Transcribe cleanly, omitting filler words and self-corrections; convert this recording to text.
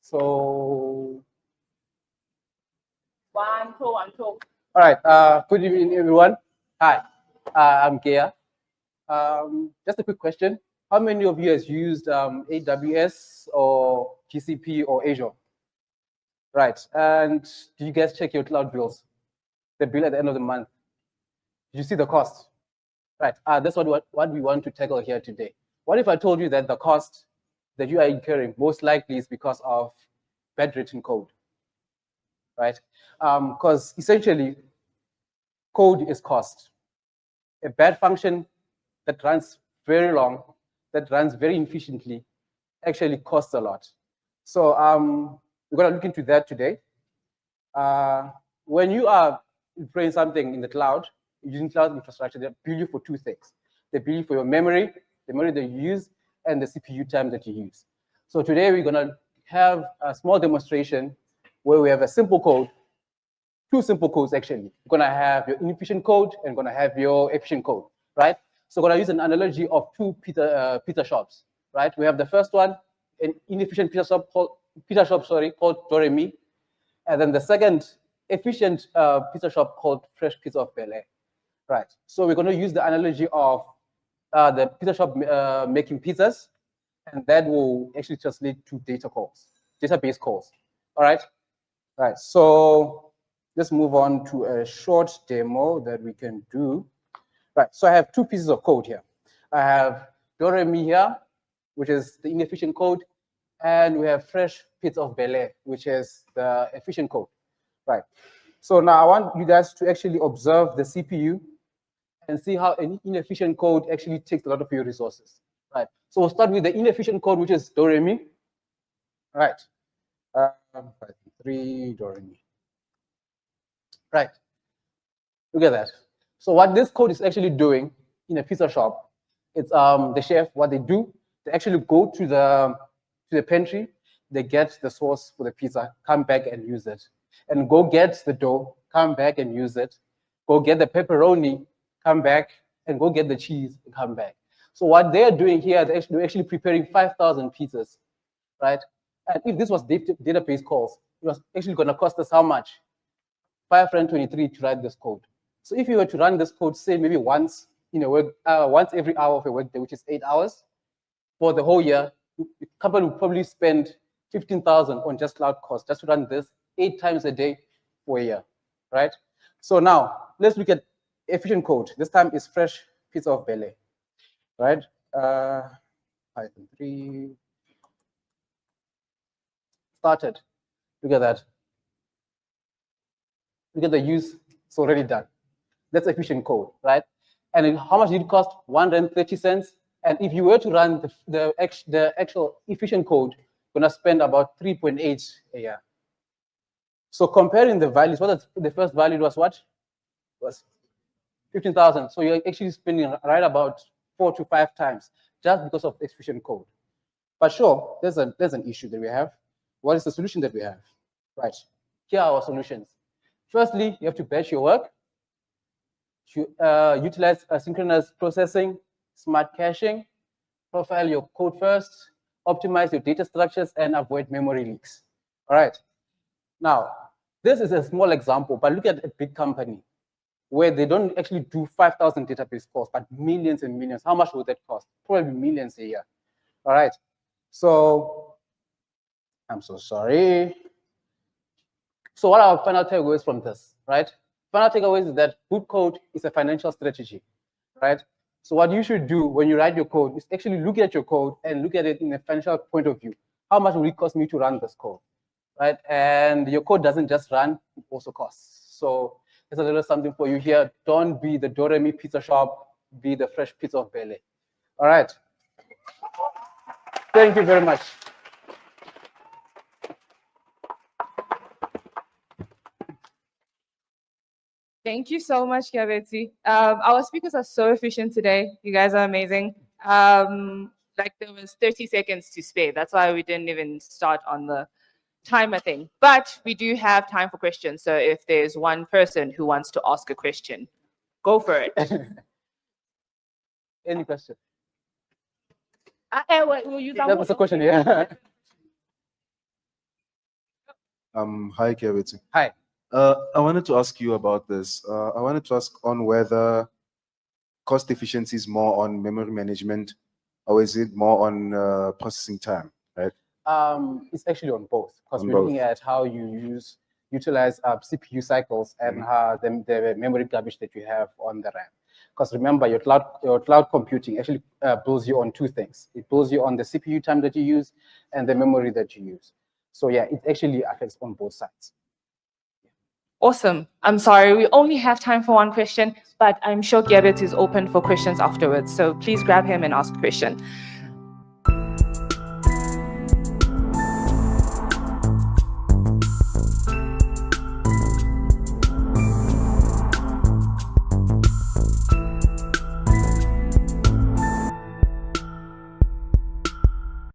So, one, two. All right. Good evening, everyone. Hi, I'm Gea. Just a quick question. How many of you has used AWS or GCP or Azure? Right. And do you guys check your cloud bills? The bill at the end of the month. Did you see the cost? Right. That's what we want to tackle here today. What if I told you that the cost that you are incurring most likely is because of bad written code? Right? Because essentially, code is cost. A bad function that runs very long, that runs very inefficiently, actually costs a lot. So we're going to look into that today. When you are deploying something in the cloud, using cloud infrastructure, they bill you for two things. They bill you for your memory, the memory that you use, and the CPU time that you use. So today we're going to have a small demonstration where we have a simple code, two simple codes actually. We're going to have your inefficient code and going to have your efficient code, right? So we're going to use an analogy of two pizza shops, right? We have the first one, an inefficient pizza shop called Doremi, and then the second efficient pizza shop called Fresh Pizza of Bel Air, right? So we're going to use the analogy of the pizza shop making pizzas, and that will actually translate to database calls. All right, right. So let's move on to a short demo that we can do. Right. So I have two pieces of code here. I have Doremi here, which is the inefficient code, and we have Fresh Pizza of Bel Air, which is the efficient code. Right. So now I want you guys to actually observe the CPU and see how an inefficient code actually takes a lot of your resources. Right. So we'll start with the inefficient code, which is Doremi. Right. 3 Doremi. Right. Look at that. So what this code is actually doing in a pizza shop, it's the chef, what they do, they actually go to the pantry, they get the sauce for the pizza, come back and use it. And go get the dough, come back and use it. Go get the pepperoni, come back, and go get the cheese and come back. So what they're doing here, they're actually preparing 5,000 pizzas, right? And if this was database calls, it was actually going to cost us how much? 523 to write this code. So if you were to run this code, say maybe once in a work, once every hour of a workday, which is 8 hours, for the whole year, the company would probably spend 15,000 on just cloud costs just to run this 8 times a day for a year, right? So now let's look at efficient code. This time is Fresh Pizza of Bel Air, right? Python 3 started. Look at that. Look at the use. It's already done. That's efficient code, right? And how much did it cost? 130 cents. And if you were to run the actual efficient code, you're going to spend about 3.8 a year. So comparing the values, the first value was what? Was 15,000. So you're actually spending right about 4 to 5 times just because of efficient code. But sure, there's an issue that we have. What is the solution that we have? Right. Here are our solutions. Firstly, you have to batch your work. Utilize asynchronous processing, smart caching, profile your code first, optimize your data structures, and avoid memory leaks. All right. Now, this is a small example, but look at a big company where they don't actually do 5,000 database calls, but millions and millions. How much would that cost? Probably millions a year. All right. So, I'm so sorry. So what are our final takeaways from this, right? Final takeaways is that good code is a financial strategy, right? So what you should do when you write your code is actually look at your code and look at it in a financial point of view. How much will it cost me to run this code, right? And your code doesn't just run, it also costs. So there's a little something for you here. Don't be the Doremi pizza shop, be the Fresh Pizza of Bel Air. All right. Thank you very much. Thank you so much, Kiabetsi. Our speakers are so efficient today. You guys are amazing. Like there was 30 seconds to spare. That's why we didn't even start on the timer thing. But we do have time for questions. So if there's one person who wants to ask a question, go for it. Any question? We'll use That was a question, yeah. Hi, Kevin. Hi. I wanted to ask you about this. I wanted to ask on whether cost efficiency is more on memory management, or is it more on processing time, right? It's actually on both, because On we're both. looking at how you utilize CPU cycles and the memory garbage that you have on the RAM. Because remember, your cloud computing actually bills you on two things. It bills you on the CPU time that you use and the memory that you use. So yeah, it actually affects on both sides. Awesome. I'm sorry, we only have time for one question, but I'm sure Gerrit is open for questions afterwards. So please grab him and ask a question.